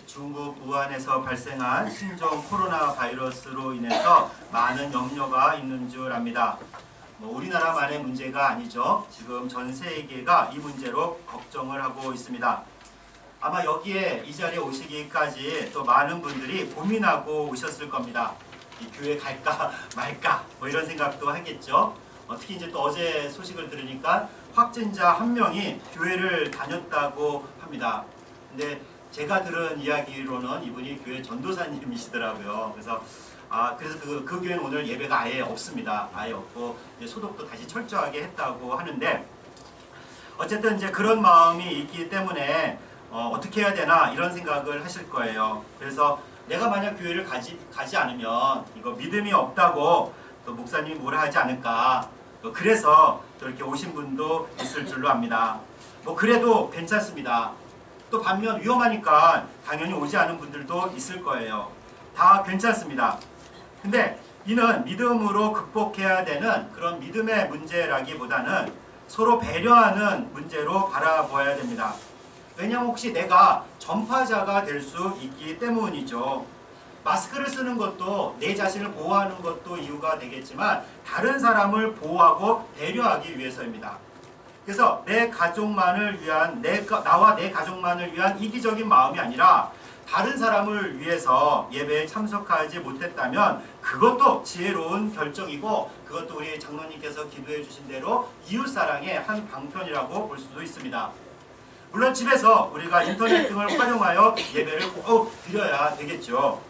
중국 우한에서 발생한 신종 코로나 바이러스로 인해서 많은 염려가 있는 줄 압니다. 우리나라만의 문제가 아니죠. 지금 전 세계가 이 문제로 걱정을 하고 있습니다. 아마 여기에 이 자리에 오시기까지 또 많은 분들이 고민하고 오셨을 겁니다. 이 교회 갈까 말까 이런 생각도 하겠죠. 특히 이제 또 어제 소식을 들으니까 확진자 한 명이 교회를 다녔다고 합니다. 근데 제가 들은 이야기로는 이분이 교회 전도사님이시더라고요. 그래서 그 교회는 오늘 예배가 아예 없습니다. 아예 없고 이제 소독도 다시 철저하게 했다고 하는데, 어쨌든 이제 그런 마음이 있기 때문에 어떻게 해야 되나 이런 생각을 하실 거예요. 그래서 내가 만약 교회를 가지 않으면 이거 믿음이 없다고 또 목사님이 뭐라 하지 않을까, 또 그래서 또 이렇게 오신 분도 있을 줄로 압니다. 그래도 괜찮습니다. 또 반면 위험하니까 당연히 오지 않은 분들도 있을 거예요. 다 괜찮습니다. 근데 이는 믿음으로 극복해야 되는 그런 믿음의 문제라기보다는 서로 배려하는 문제로 바라보아야 됩니다. 왜냐하면 혹시 내가 전파자가 될 수 있기 때문이죠. 마스크를 쓰는 것도 내 자신을 보호하는 것도 이유가 되겠지만 다른 사람을 보호하고 배려하기 위해서입니다. 그래서 내 가족만을 위한, 나와 내 가족만을 위한 이기적인 마음이 아니라 다른 사람을 위해서 예배에 참석하지 못했다면 그것도 지혜로운 결정이고, 그것도 우리 장로님께서 기도해 주신 대로 이웃사랑의 한 방편이라고 볼 수도 있습니다. 물론 집에서 우리가 인터넷 등을 활용하여 예배를 꼭 드려야 되겠죠.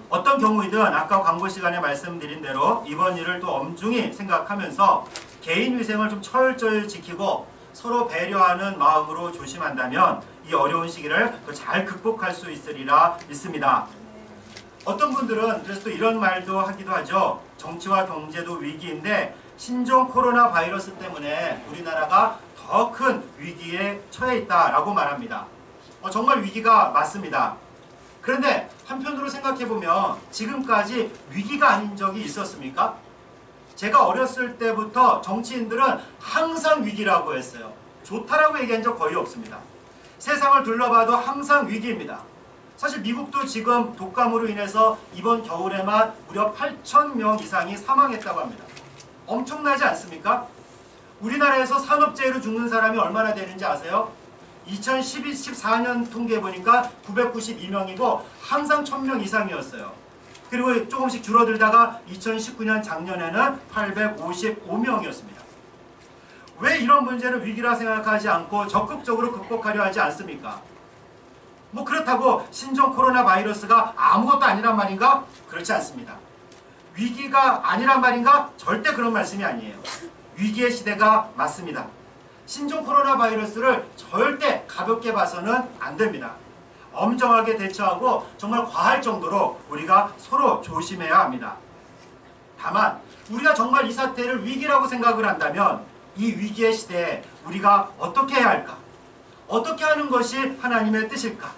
어떤 경우이든 아까 광고 시간에 말씀드린 대로 이번 일을 또 엄중히 생각하면서 개인 위생을 좀 철저히 지키고 서로 배려하는 마음으로 조심한다면 이 어려운 시기를 또 잘 극복할 수 있으리라 믿습니다. 어떤 분들은 그래서 또 이런 말도 하기도 하죠. 정치와 경제도 위기인데 신종 코로나 바이러스 때문에 우리나라가 더 큰 위기에 처해 있다라고 말합니다. 정말 위기가 맞습니다. 그런데 한편으로 생각해보면 지금까지 위기가 아닌 적이 있었습니까? 제가 어렸을 때부터 정치인들은 항상 위기라고 했어요. 좋다라고 얘기한 적 거의 없습니다. 세상을 둘러봐도 항상 위기입니다. 사실 미국도 지금 독감으로 인해서 이번 겨울에만 무려 8,000명 이상이 사망했다고 합니다. 엄청나지 않습니까? 우리나라에서 산업재해로 죽는 사람이 얼마나 되는지 아세요? 2014년 통계 보니까 992명이고 항상 1,000명 이상이었어요. 그리고 조금씩 줄어들다가 2019년 작년에는 855명이었습니다. 왜 이런 문제를 위기라 생각하지 않고 적극적으로 극복하려 하지 않습니까? 그렇다고 신종 코로나 바이러스가 아무것도 아니란 말인가? 그렇지 않습니다. 위기가 아니란 말인가? 절대 그런 말씀이 아니에요. 위기의 시대가 맞습니다. 신종 코로나 바이러스를 절대 가볍게 봐서는 안 됩니다. 엄정하게 대처하고 정말 과할 정도로 우리가 서로 조심해야 합니다. 다만 우리가 정말 이 사태를 위기라고 생각을 한다면 이 위기의 시대에 우리가 어떻게 해야 할까? 어떻게 하는 것이 하나님의 뜻일까?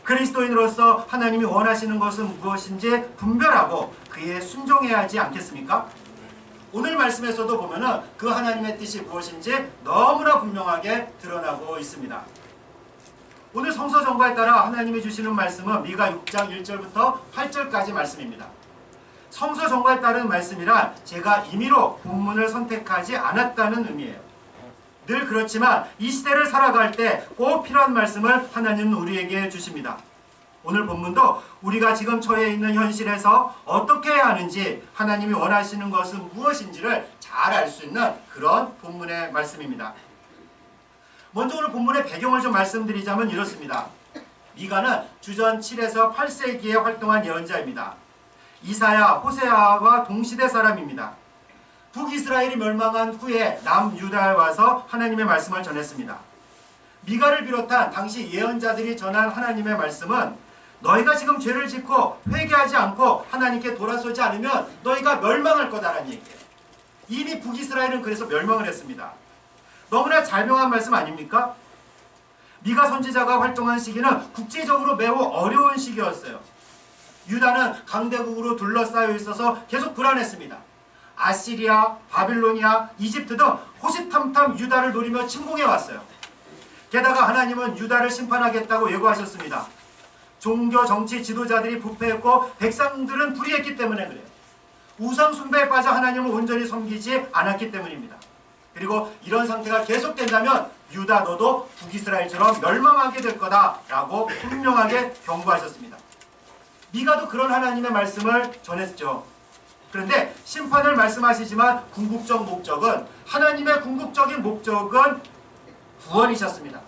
그리스도인으로서 하나님이 원하시는 것은 무엇인지 분별하고 그에 순종해야 하지 않겠습니까? 오늘 말씀에서도 보면은 그 하나님의 뜻이 무엇인지 너무나 분명하게 드러나고 있습니다. 오늘 성서 정과에 따라 하나님이 주시는 말씀은 미가 6장 1절부터 8절까지 말씀입니다. 성서 정과에 따른 말씀이란 제가 임의로 본문을 선택하지 않았다는 의미예요. 늘 그렇지만 이 시대를 살아갈 때 꼭 필요한 말씀을 하나님은 우리에게 주십니다. 오늘 본문도 우리가 지금 처해 있는 현실에서 어떻게 해야 하는지, 하나님이 원하시는 것은 무엇인지를 잘 알 수 있는 그런 본문의 말씀입니다. 먼저 오늘 본문의 배경을 좀 말씀드리자면 이렇습니다. 미가는 주전 7에서 8세기에 활동한 예언자입니다. 이사야, 호세아와 동시대 사람입니다. 북이스라엘이 멸망한 후에 남유다에 와서 하나님의 말씀을 전했습니다. 미가를 비롯한 당시 예언자들이 전한 하나님의 말씀은 너희가 지금 죄를 짓고 회개하지 않고 하나님께 돌아서지 않으면 너희가 멸망할 거다라는 얘기예요. 이미 북이스라엘은 그래서 멸망을 했습니다. 너무나 잘 명한 말씀 아닙니까? 미가 선지자가 활동한 시기는 국제적으로 매우 어려운 시기였어요. 유다는 강대국으로 둘러싸여 있어서 계속 불안했습니다. 아시리아, 바빌로니아, 이집트 등 호시탐탐 유다를 노리며 침공해 왔어요. 게다가 하나님은 유다를 심판하겠다고 예고하셨습니다. 종교 정치 지도자들이 부패했고 백성들은 불의했기 때문에 그래요. 우상 숭배에 빠져 하나님을 온전히 섬기지 않았기 때문입니다. 그리고 이런 상태가 계속된다면 유다 너도 북이스라엘처럼 멸망하게 될 거다라고 분명하게 경고하셨습니다. 미가도 그런 하나님의 말씀을 전했죠. 그런데 심판을 말씀하시지만 궁극적 목적은 하나님의 궁극적인 목적은 구원이셨습니다.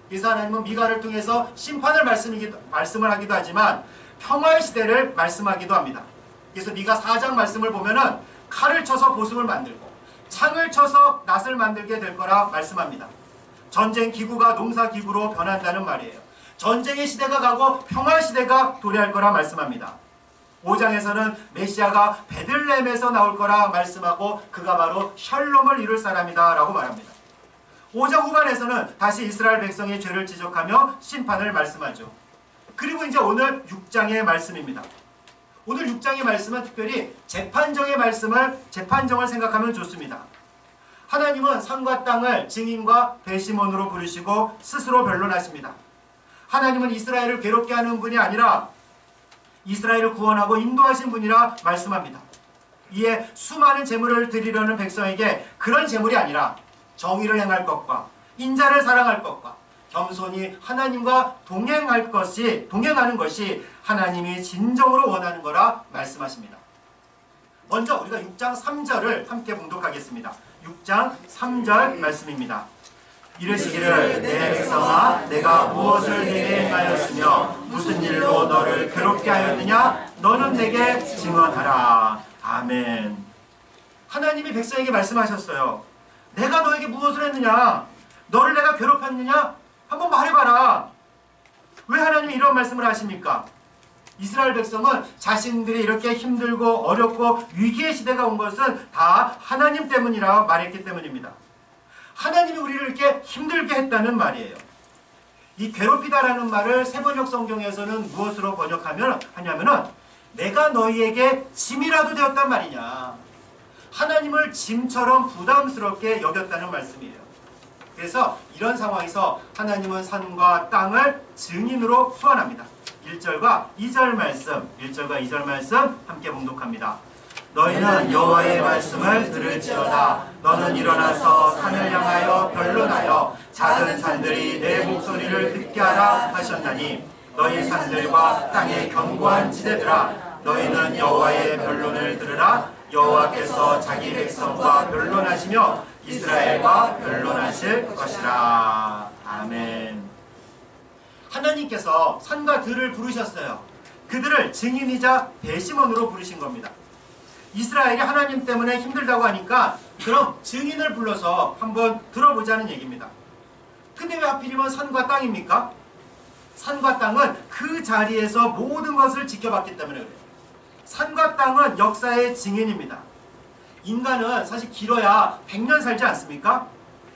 그래서 하나님은 미가를 통해서 심판을 말씀을 하기도 하지만 평화의 시대를 말씀하기도 합니다. 그래서 미가 4장 말씀을 보면은 칼을 쳐서 보습을 만들고 창을 쳐서 낫을 만들게 될 거라 말씀합니다. 전쟁 기구가 농사 기구로 변한다는 말이에요. 전쟁의 시대가 가고 평화의 시대가 도래할 거라 말씀합니다. 5장에서는 메시아가 베들레헴에서 나올 거라 말씀하고 그가 바로 샬롬을 이룰 사람이다 라고 말합니다. 5장 후반에서는 다시 이스라엘 백성의 죄를 지적하며 심판을 말씀하죠. 그리고 이제 오늘 6장의 말씀입니다. 오늘 6장의 말씀은 특별히 재판정을 생각하면 좋습니다. 하나님은 산과 땅을 증인과 배심원으로 부르시고 스스로 변론하십니다. 하나님은 이스라엘을 괴롭게 하는 분이 아니라 이스라엘을 구원하고 인도하신 분이라 말씀합니다. 이에 수많은 제물을 드리려는 백성에게 그런 제물이 아니라 정의를 행할 것과 인자를 사랑할 것과 겸손히 하나님과 동행하는 것이 하나님이 진정으로 원하는 거라 말씀하십니다. 먼저 우리가 6장 3절을 함께 봉독하겠습니다. 6장 3절 말씀입니다. 이르시기를 내 백성아 내가 무엇을 내게 행하였으며 무슨 일로 너를 괴롭게 하였느냐 너는 내게 증언하라. 아멘. 하나님이 백성에게 말씀하셨어요. 내가 너에게 무엇을 했느냐? 너를 내가 괴롭혔느냐? 한번 말해봐라. 왜 하나님이 이런 말씀을 하십니까? 이스라엘 백성은 자신들이 이렇게 힘들고 어렵고 위기의 시대가 온 것은 다 하나님 때문이라 말했기 때문입니다. 하나님이 우리를 이렇게 힘들게 했다는 말이에요. 이 괴롭히다라는 말을 세번역 성경에서는 무엇으로 하냐면은 내가 너희에게 짐이라도 되었단 말이냐. 하나님을 짐처럼 부담스럽게 여겼다는 말씀이에요. 그래서 이런 상황에서 하나님은 산과 땅을 증인으로 소환합니다. 1절과 2절 말씀 함께 봉독합니다. 너희는 여호와의 말씀을 들을지어다. 너는 일어나서 산을 향하여 변론하여 작은 산들이 내 목소리를 듣게 하라 하셨나니 너희 산들과 땅의 견고한 지대들아 너희는 여호와의 변론을 들으라. 여호와께서 자기 백성과 변론하시며 이스라엘과 변론하실 것이라. 아멘. 하나님께서 산과 들을 부르셨어요. 그들을 증인이자 배심원으로 부르신 겁니다. 이스라엘이 하나님 때문에 힘들다고 하니까 그럼 증인을 불러서 한번 들어보자는 얘기입니다. 근데 왜 하필이면 산과 땅입니까? 산과 땅은 그 자리에서 모든 것을 지켜봤기 때문에 그래요. 산과 땅은 역사의 증인입니다. 인간은 사실 길어야 100년 살지 않습니까?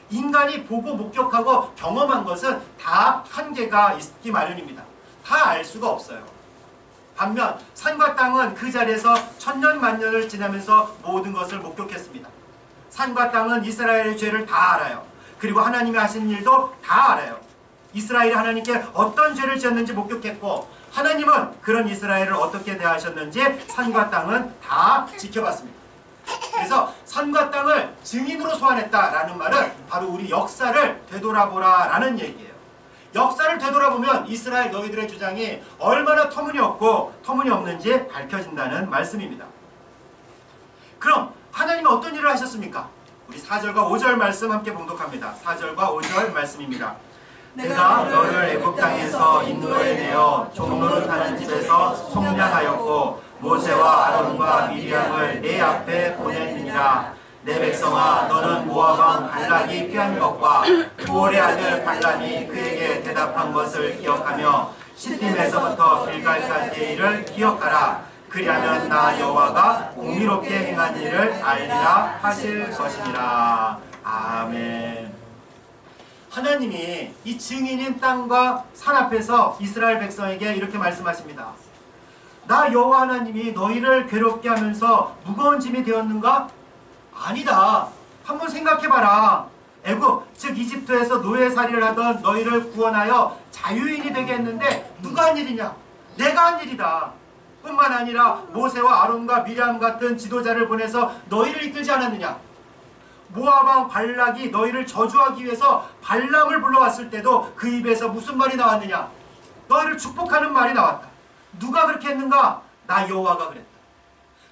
인간이 보고 목격하고 경험한 것은 다 한계가 있기 마련입니다. 다 알 수가 없어요. 반면 산과 땅은 그 자리에서 천년 만년을 지나면서 모든 것을 목격했습니다. 산과 땅은 이스라엘의 죄를 다 알아요. 그리고 하나님이 하신 일도 다 알아요. 이스라엘이 하나님께 어떤 죄를 지었는지 목격했고 하나님은 그런 이스라엘을 어떻게 대하셨는지 산과 땅은 다 지켜봤습니다. 그래서 산과 땅을 증인으로 소환했다라는 말은 바로 우리 역사를 되돌아보라 라는 얘기예요. 역사를 되돌아보면 이스라엘 너희들의 주장이 얼마나 터무니없는지 밝혀진다는 말씀입니다. 그럼 하나님이 어떤 일을 하셨습니까? 우리 4절과 5절 말씀 함께 봉독합니다. 4절과 5절 말씀입니다. 내가 너를 애굽 땅에서 인도해내어 종노릇하는 집에서 속량하였고 모세와 아론과 미리암을 내 앞에 보냈느니라. 내 백성아 너는 모압 왕 발락이 피한 것과 부올의 아들 발람이 그에게 대답한 것을 기억하며 시팀에서부터 길갈까지의 일을 기억하라. 그리하면 나 여호와가 공의롭게 행한 일을 알리라 하실 것이니라. 아멘. 하나님이 이 증인인 땅과 산 앞에서 이스라엘 백성에게 이렇게 말씀하십니다. 나 여호와 하나님이 너희를 괴롭게 하면서 무거운 짐이 되었는가? 아니다. 한번 생각해봐라. 애굽 즉 이집트에서 노예살이를 하던 너희를 구원하여 자유인이 되게 했는데 누가 한 일이냐? 내가 한 일이다. 뿐만 아니라 모세와 아론과 미리암 같은 지도자를 보내서 너희를 이끌지 않았느냐. 모압 왕 발락이 너희를 저주하기 위해서 발람을 불러왔을 때도 그 입에서 무슨 말이 나왔느냐. 너희를 축복하는 말이 나왔다. 누가 그렇게 했는가? 나 여호와가 그랬다.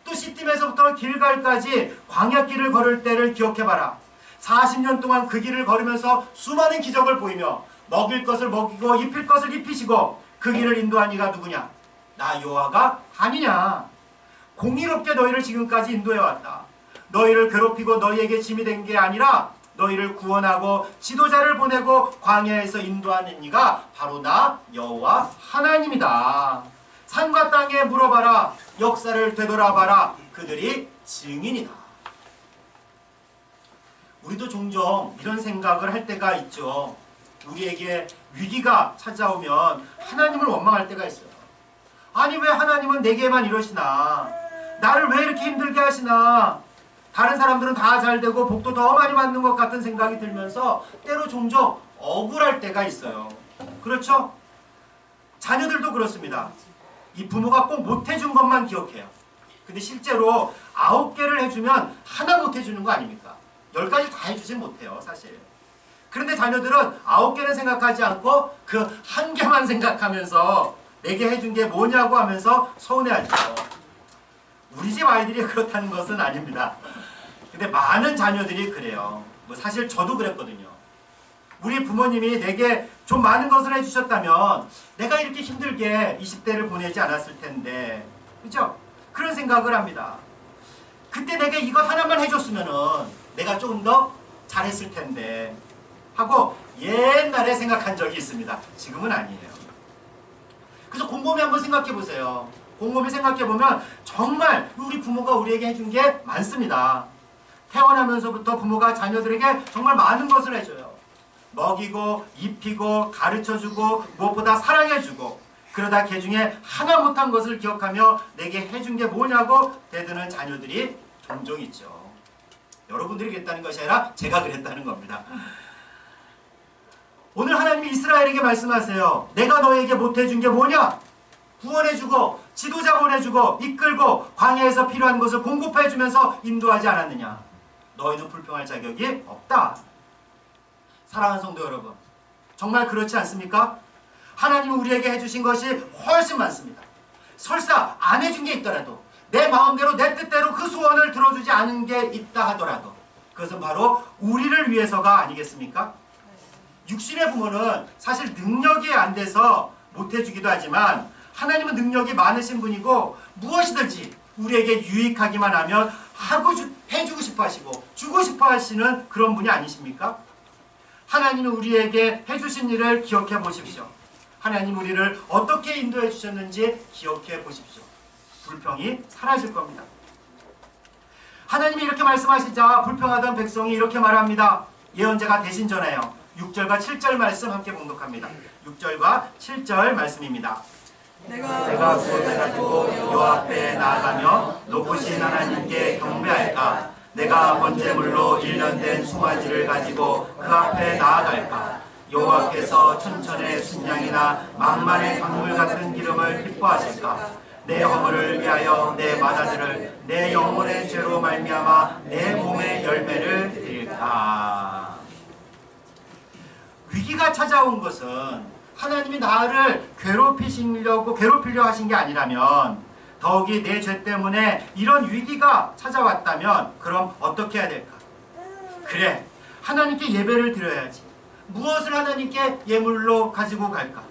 또 시팀에서부터 길갈까지 광야길을 걸을 때를 기억해봐라. 40년 동안 그 길을 걸으면서 수많은 기적을 보이며 먹일 것을 먹이고 입힐 것을 입히시고 그 길을 인도한 이가 누구냐? 나 여호와가 아니냐. 공의롭게 너희를 지금까지 인도해왔다. 너희를 괴롭히고 너희에게 짐이 된 게 아니라 너희를 구원하고 지도자를 보내고 광야에서 인도하는 이가 바로 나 여호와 하나님이다. 산과 땅에 물어봐라. 역사를 되돌아봐라. 그들이 증인이다. 우리도 종종 이런 생각을 할 때가 있죠. 우리에게 위기가 찾아오면 하나님을 원망할 때가 있어요. 아니 왜 하나님은 내게만 이러시나? 나를 왜 이렇게 힘들게 하시나? 다른 사람들은 다 잘되고 복도 더 많이 받는 것 같은 생각이 들면서 때로 종종 억울할 때가 있어요. 그렇죠? 자녀들도 그렇습니다. 이 부모가 꼭 못해준 것만 기억해요. 근데 실제로 9개를 해주면 하나 못해주는 거 아닙니까? 10가지 다 해주진 못해요, 사실. 그런데 자녀들은 9개는 생각하지 않고 그 1개만 생각하면서 내게 해준 게 뭐냐고 하면서 서운해하죠. 우리 집 아이들이 그렇다는 것은 아닙니다. 근데 많은 자녀들이 그래요. 뭐 사실 저도 그랬거든요. 우리 부모님이 내게 좀 많은 것을 해주셨다면 내가 이렇게 힘들게 20대를 보내지 않았을 텐데, 그죠? 그런 생각을 합니다. 그때 내가 이것 하나만 해줬으면은 내가 조금 더 잘했을 텐데 하고 옛날에 생각한 적이 있습니다. 지금은 아니에요. 그래서 곰곰이 한번 생각해 보세요. 곰곰이 생각해 보면 정말 우리 부모가 우리에게 해준 게 많습니다. 태어나면서부터 부모가 자녀들에게 정말 많은 것을 해줘요. 먹이고 입히고 가르쳐주고 무엇보다 사랑해주고, 그러다 그 중에 하나 못한 것을 기억하며 내게 해준 게 뭐냐고 대드는 자녀들이 종종 있죠. 여러분들이 그랬다는 것이 아니라 제가 그랬다는 겁니다. 오늘 하나님이 이스라엘에게 말씀하세요. 내가 너에게 못해준 게 뭐냐? 구원해주고 지도자 보내주고 이끌고 광야에서 필요한 것을 공급해주면서 인도하지 않았느냐? 너희는 불평할 자격이 없다. 사랑하는 성도 여러분, 정말 그렇지 않습니까? 하나님이 우리에게 해주신 것이 훨씬 많습니다. 설사 안 해준 게 있더라도, 내 마음대로 내 뜻대로 그 소원을 들어주지 않은 게 있다 하더라도 그것은 바로 우리를 위해서가 아니겠습니까? 육신의 부모는 사실 능력이 안 돼서 못해주기도 하지만 하나님은 능력이 많으신 분이고 무엇이든지 우리에게 유익하기만 하면 해주고 싶어 하시고 주고 싶어 하시는 그런 분이 아니십니까? 하나님은 우리에게 해주신 일을 기억해 보십시오. 하나님 우리를 어떻게 인도해 주셨는지 기억해 보십시오. 불평이 사라질 겁니다. 하나님이 이렇게 말씀하시자 불평하던 백성이 이렇게 말합니다. 예언자가 대신 전해요. 6절과 7절 말씀 함께 봉독합니다. 6절과 7절 말씀입니다. 내가 그것을 가지고 여호와 앞에 나아가며 높으신 하나님께 경배할까? 내가 번제물로 1년 된 송아지를 가지고 그 앞에 나아갈까? 여호와께서 천천의 순양이나 만만의 강물 같은 기름을 기뻐하실까? 내 허물을 위하여 내 맏아들을 내 영혼의 죄로 말미암아 내 몸의 열매를 드릴까? 위기가 찾아온 것은 하나님이 나를 괴롭히려 하신 게 아니라면, 더욱이 내 죄 때문에 이런 위기가 찾아왔다면 그럼 어떻게 해야 될까? 그래, 하나님께 예배를 드려야지. 무엇을 하나님께 예물로 가지고 갈까?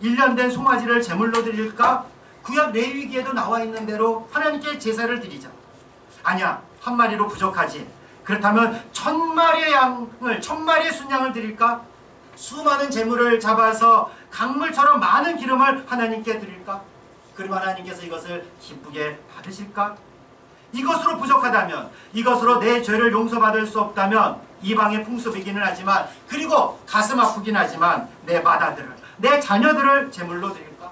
1년 된 송아지를 제물로 드릴까? 구약 레위기에도 나와 있는 대로 하나님께 제사를 드리자. 아니야, 한 마리로 부족하지. 그렇다면 1000마리의 순양을 드릴까? 수많은 제물을 잡아서 강물처럼 많은 기름을 하나님께 드릴까? 그러면 하나님께서 이것을 기쁘게 받으실까? 이것으로 부족하다면, 이것으로 내 죄를 용서받을 수 없다면 이방의 풍습이기는 하지만, 그리고 가슴 아프긴 하지만 내 맏아들을, 내 자녀들을 제물로 드릴까?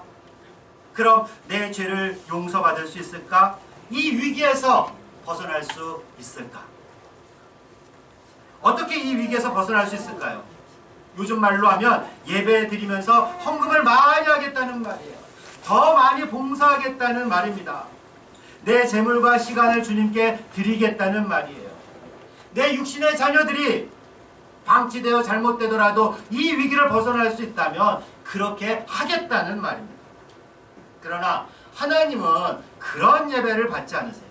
그럼 내 죄를 용서받을 수 있을까? 이 위기에서 벗어날 수 있을까? 어떻게 이 위기에서 벗어날 수 있을까요? 요즘 말로 하면 예배 드리면서 헌금을 많이 하겠다는 말이에요. 더 많이 봉사하겠다는 말입니다. 내 재물과 시간을 주님께 드리겠다는 말이에요. 내 육신의 자녀들이 방치되어 잘못되더라도 이 위기를 벗어날 수 있다면 그렇게 하겠다는 말입니다. 그러나 하나님은 그런 예배를 받지 않으세요.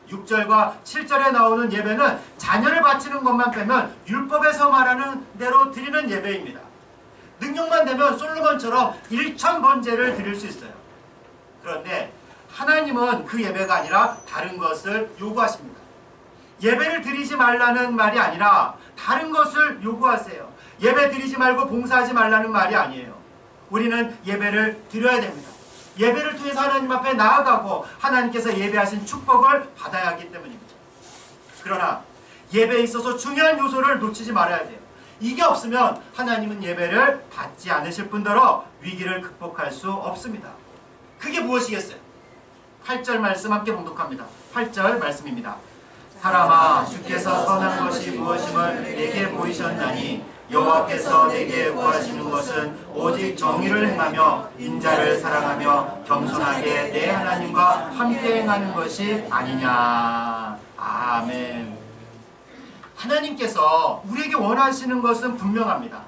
6절과 7절에 나오는 예배는 자녀를 바치는 것만 빼면 율법에서 말하는 대로 드리는 예배입니다. 능력만 되면 솔로몬처럼 1000번제를 드릴 수 있어요. 그런데 하나님은 그 예배가 아니라 다른 것을 요구하십니다. 예배를 드리지 말라는 말이 아니라 다른 것을 요구하세요. 예배 드리지 말고 봉사하지 말라는 말이 아니에요. 우리는 예배를 드려야 됩니다. 예배를 통해서 하나님 앞에 나아가고 하나님께서 예배하신 축복을 받아야 하기 때문입니다. 그러나 예배에 있어서 중요한 요소를 놓치지 말아야 돼요. 이게 없으면 하나님은 예배를 받지 않으실 뿐더러 위기를 극복할 수 없습니다. 그게 무엇이겠어요? 8절 말씀 함께 봉독합니다. 8절 말씀입니다. 사람아, 주께서 선한 것이 무엇임을 내게 보이셨나니 여호와께서 내게 구하시는 것은 오직 정의를 행하며 인자를 사랑하며 겸손하게 내 하나님과 함께 행하는 것이 아니냐. 아멘. 하나님께서 우리에게 원하시는 것은 분명합니다.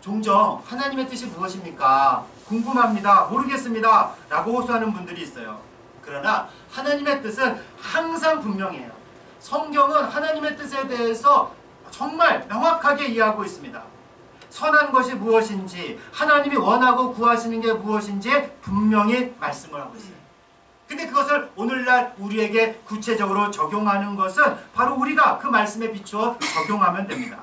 종종 하나님의 뜻이 무엇입니까? 궁금합니다. 모르겠습니다. 라고 호소하는 분들이 있어요. 그러나 하나님의 뜻은 항상 분명해요. 성경은 하나님의 뜻에 대해서 정말 명확하게 이해하고 있습니다. 선한 것이 무엇인지, 하나님이 원하고 구하시는 게 무엇인지 분명히 말씀을 하고 있어요. 근데 그것을 오늘날 우리에게 구체적으로 적용하는 것은 바로 우리가 그 말씀에 비추어 적용하면 됩니다.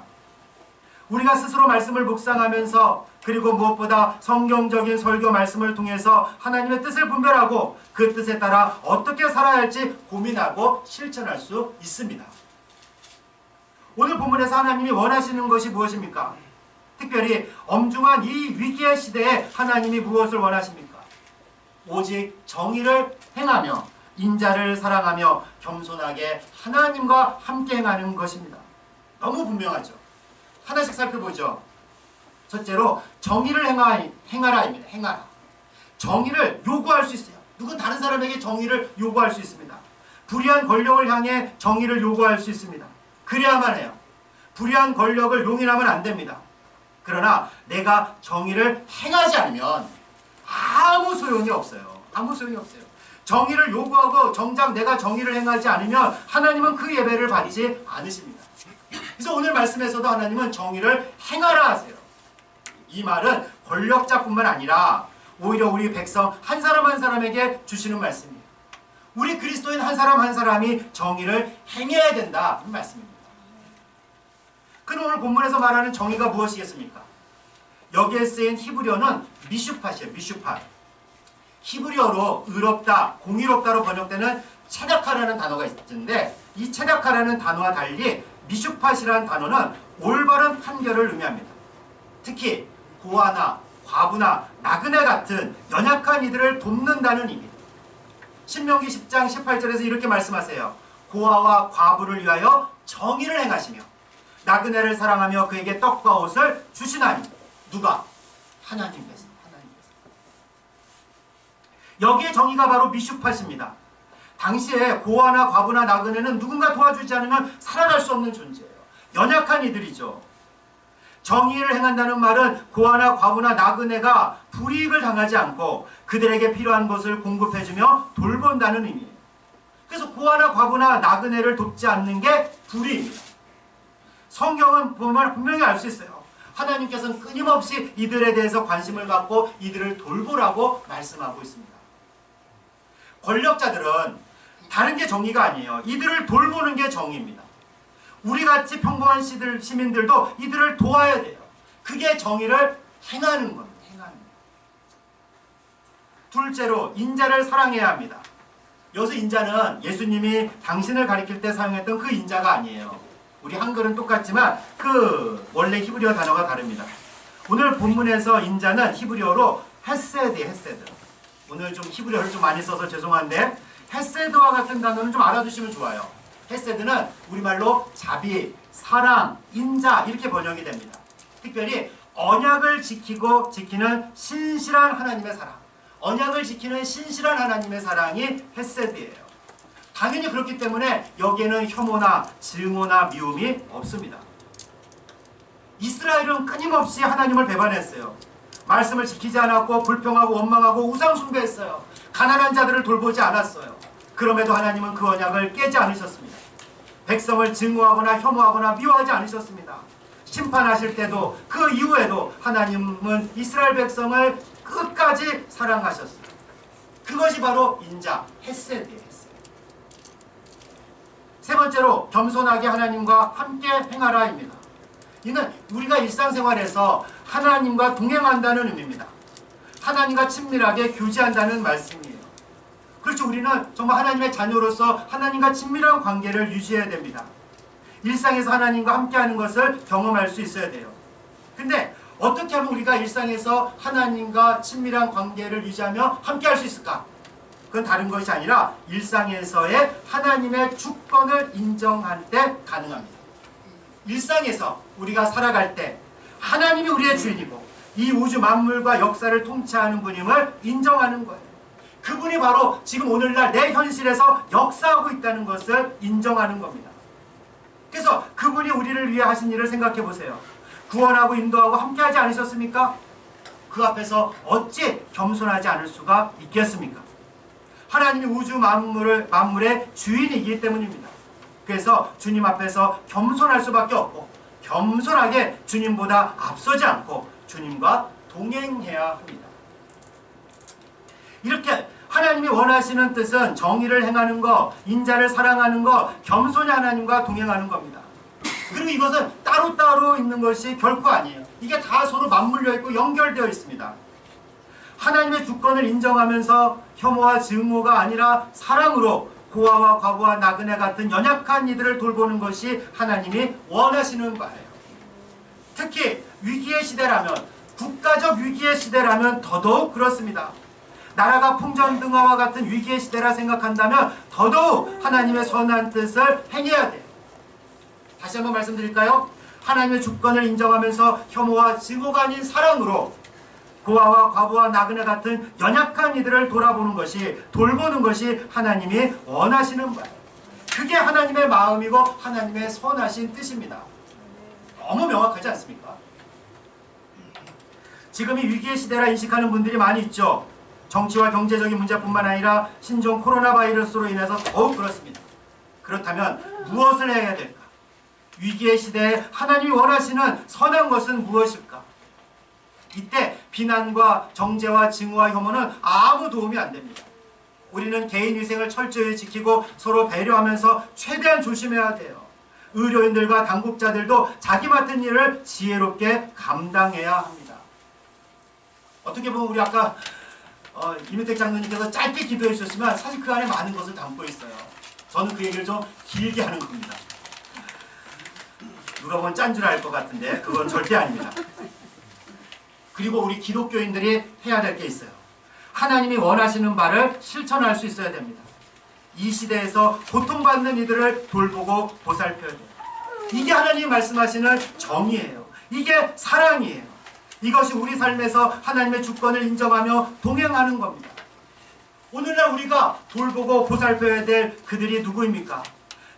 우리가 스스로 말씀을 묵상하면서 그리고 무엇보다 성경적인 설교 말씀을 통해서 하나님의 뜻을 분별하고 그 뜻에 따라 어떻게 살아야 할지 고민하고 실천할 수 있습니다. 오늘 본문에서 하나님이 원하시는 것이 무엇입니까? 특별히 엄중한 이 위기의 시대에 하나님이 무엇을 원하십니까? 오직 정의를 행하며 인자를 사랑하며 겸손하게 하나님과 함께 행하는 것입니다. 너무 분명하죠. 하나씩 살펴보죠. 첫째로 정의를 행하라입니다. 행하라. 정의를 요구할 수 있어요. 누군 다른 사람에게 정의를 요구할 수 있습니다. 불의한 권력을 향해 정의를 요구할 수 있습니다. 그래야만 해요. 불의한 권력을 용인하면 안 됩니다. 그러나 내가 정의를 행하지 않으면 아무 소용이 없어요. 아무 소용이 없어요. 정의를 요구하고 정작 내가 정의를 행하지 않으면 하나님은 그 예배를 받지 않으십니다. 그래서 오늘 말씀에서도 하나님은 정의를 행하라 하세요. 이 말은 권력자뿐만 아니라 오히려 우리 백성 한 사람 한 사람에게 주시는 말씀이에요. 우리 그리스도인 한 사람 한 사람이 정의를 행해야 된다는 말씀입니다. 그럼 오늘 본문에서 말하는 정의가 무엇이겠습니까? 여기에 쓰인 히브리어는 미슈팟이에요. 미슈팟. 히브리어로 의롭다, 공의롭다로 번역되는 체다카라는 단어가 있는데 이 체다카라는 단어와 달리 미슈팟이라는 단어는 올바른 판결을 의미합니다. 특히 고아나 과부나 나그네 같은 연약한 이들을 돕는다는 의미. 신명기 10장 18절에서 이렇게 말씀하세요. 고아와 과부를 위하여 정의를 행하시며 나그네를 사랑하며 그에게 떡과 옷을 주시나니. 누가? 하나님께서. 여기에 정의가 바로 미슈팟입니다. 당시에 고아나 과부나 나그네는 누군가 도와주지 않으면 살아갈 수 없는 존재예요. 연약한 이들이죠. 정의를 행한다는 말은 고아나 과부나 나그네가 불이익을 당하지 않고 그들에게 필요한 것을 공급해주며 돌본다는 의미예요. 그래서 고아나 과부나 나그네를 돕지 않는 게 불의입니다. 성경은 보면 분명히 알 수 있어요. 하나님께서는 끊임없이 이들에 대해서 관심을 갖고 이들을 돌보라고 말씀하고 있습니다. 권력자들은 다른 게 정의가 아니에요. 이들을 돌보는 게 정의입니다. 우리같이 평범한 시민들도 이들을 도와야 돼요. 그게 정의를 행하는 겁니다. 둘째로 인자를 사랑해야 합니다. 여기서 인자는 예수님이 당신을 가리킬 때 사용했던 그 인자가 아니에요. 우리 한글은 똑같지만 그 원래 히브리어 단어가 다릅니다. 오늘 본문에서 인자는 히브리어로 헤세드예요. 헤세드. 오늘 좀 히브리어를 좀 많이 써서 죄송한데 헤세드와 같은 단어는 좀 알아두시면 좋아요. 헤세드는 우리말로 자비, 사랑, 인자 이렇게 번역이 됩니다. 특별히 언약을 지키고 지키는 신실한 하나님의 사랑, 언약을 지키는 신실한 하나님의 사랑이 헤세드예요. 당연히 그렇기 때문에 여기에는 혐오나 증오나 미움이 없습니다. 이스라엘은 끊임없이 하나님을 배반했어요. 말씀을 지키지 않았고 불평하고 원망하고 우상 숭배했어요. 가난한 자들을 돌보지 않았어요. 그럼에도 하나님은 그 언약을 깨지 않으셨습니다. 백성을 증오하거나 혐오하거나 미워하지 않으셨습니다. 심판하실 때도 그 이후에도 하나님은 이스라엘 백성을 끝까지 사랑하셨어요. 그것이 바로 인자, 헤세드예요. 세 번째로 겸손하게 하나님과 함께 행하라입니다. 이는 우리가 일상생활에서 하나님과 동행한다는 의미입니다. 하나님과 친밀하게 교제한다는 말씀이에요. 그렇죠. 우리는 정말 하나님의 자녀로서 하나님과 친밀한 관계를 유지해야 됩니다. 일상에서 하나님과 함께하는 것을 경험할 수 있어야 돼요. 근데 어떻게 하면 우리가 일상에서 하나님과 친밀한 관계를 유지하며 함께할 수 있을까? 그건 다른 것이 아니라 일상에서의 하나님의 주권을 인정할 때 가능합니다. 일상에서 우리가 살아갈 때 하나님이 우리의 주인이고 이 우주 만물과 역사를 통치하는 분임을 인정하는 거예요. 그분이 바로 지금 오늘날 내 현실에서 역사하고 있다는 것을 인정하는 겁니다. 그래서 그분이 우리를 위해 하신 일을 생각해 보세요. 구원하고 인도하고 함께하지 않으셨습니까? 그 앞에서 어찌 겸손하지 않을 수가 있겠습니까? 하나님이 우주 만물의 주인이기 때문입니다. 그래서 주님 앞에서 겸손할 수밖에 없고 겸손하게 주님보다 앞서지 않고 주님과 동행해야 합니다. 이렇게 하나님이 원하시는 뜻은 정의를 행하는 것, 인자를 사랑하는 것, 겸손히 하나님과 동행하는 겁니다. 그리고 이것은 따로따로 있는 것이 결코 아니에요. 이게 다 서로 맞물려 있고 연결되어 있습니다. 하나님의 주권을 인정하면서 혐오와 증오가 아니라 사랑으로 고아와 과부와 나그네 같은 연약한 이들을 돌보는 것이 하나님이 원하시는 바예요. 특히 위기의 시대라면, 국가적 위기의 시대라면 더더욱 그렇습니다. 나라가 풍전등화와 같은 위기의 시대라 생각한다면 더더욱 하나님의 선한 뜻을 행해야 돼요. 다시 한번 말씀드릴까요? 하나님의 주권을 인정하면서 혐오와 증오가 아닌 사랑으로 고아와 과부와 나그네 같은 연약한 이들을 돌보는 것이 하나님이 원하시는 바예요. 그게 하나님의 마음이고 하나님의 선하신 뜻입니다. 너무 명확하지 않습니까? 지금 이 위기의 시대라 인식하는 분들이 많이 있죠. 정치와 경제적인 문제뿐만 아니라 신종 코로나 바이러스로 인해서 더욱 그렇습니다. 그렇다면 무엇을 해야 될까? 위기의 시대에 하나님이 원하시는 선한 것은 무엇일까? 이때 비난과 정죄와 증오와 혐오는 아무 도움이 안 됩니다. 우리는 개인 위생을 철저히 지키고 서로 배려하면서 최대한 조심해야 돼요. 의료인들과 당국자들도 자기 맡은 일을 지혜롭게 감당해야 합니다. 어떻게 보면 우리 아까 이민택 장로님께서 짧게 기도해 주셨지만 사실 그 안에 많은 것을 담고 있어요. 저는 그 얘기를 좀 길게 하는 겁니다. 누가 보면 짠 줄 알 것 같은데 그건 절대 아닙니다. 그리고 우리 기독교인들이 해야 될 게 있어요. 하나님이 원하시는 바를 실천할 수 있어야 됩니다. 이 시대에서 고통받는 이들을 돌보고 보살펴야 돼요. 이게 하나님이 말씀하시는 정의예요. 이게 사랑이에요. 이것이 우리 삶에서 하나님의 주권을 인정하며 동행하는 겁니다. 오늘날 우리가 돌보고 보살펴야 될 그들이 누구입니까?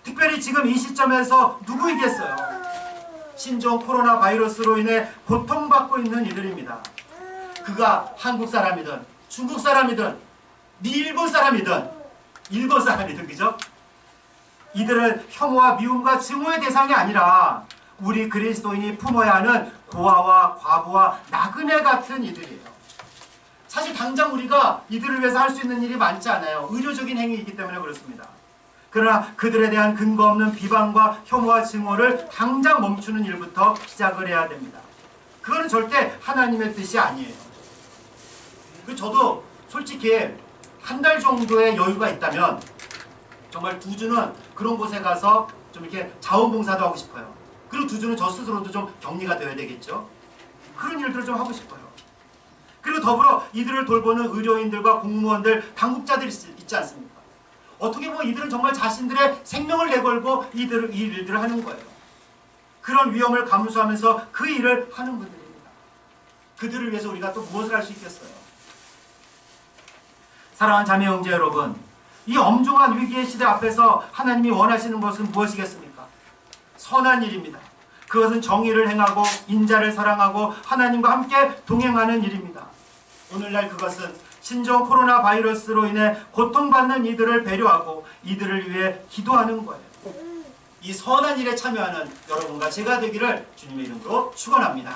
특별히 지금 이 시점에서 누구이겠어요? 신종 코로나 바이러스로 인해 고통받고 있는 이들입니다. 그가 한국 사람이든 중국 사람이든 일본 사람이든 그죠? 이들은 혐오와 미움과 증오의 대상이 아니라 우리 그리스도인이 품어야 하는 고아와 과부와 나그네 같은 이들이에요. 사실 당장 우리가 이들을 위해서 할 수 있는 일이 많지 않아요. 의료적인 행위이기 때문에 그렇습니다. 그러나 그들에 대한 근거 없는 비방과 혐오와 증오를 당장 멈추는 일부터 시작을 해야 됩니다. 그거는 절대 하나님의 뜻이 아니에요. 저도 솔직히 한 달 정도의 여유가 있다면 정말 2주는 그런 곳에 가서 좀 이렇게 자원봉사도 하고 싶어요. 그리고 2주는 저 스스로도 좀 격리가 되어야 되겠죠. 그런 일들을 좀 하고 싶어요. 그리고 더불어 이들을 돌보는 의료인들과 공무원들, 당국자들이 있지 않습니까? 어떻게 보면 이들은 정말 자신들의 생명을 내걸고 이 일들을 하는 거예요. 그런 위험을 감수하면서 그 일을 하는 분들입니다. 그들을 위해서 우리가 또 무엇을 할 수 있겠어요? 사랑하는 자매 형제 여러분, 이 엄중한 위기의 시대 앞에서 하나님이 원하시는 것은 무엇이겠습니까? 선한 일입니다. 그것은 정의를 행하고 인자를 사랑하고 하나님과 함께 동행하는 일입니다. 오늘날 그것은 신종 코로나 바이러스로 인해 고통받는 이들을 배려하고 이들을 위해 기도하는 거예요. 이 선한 일에 참여하는 여러분과 제가 되기를 주님의 이름으로 축원합니다.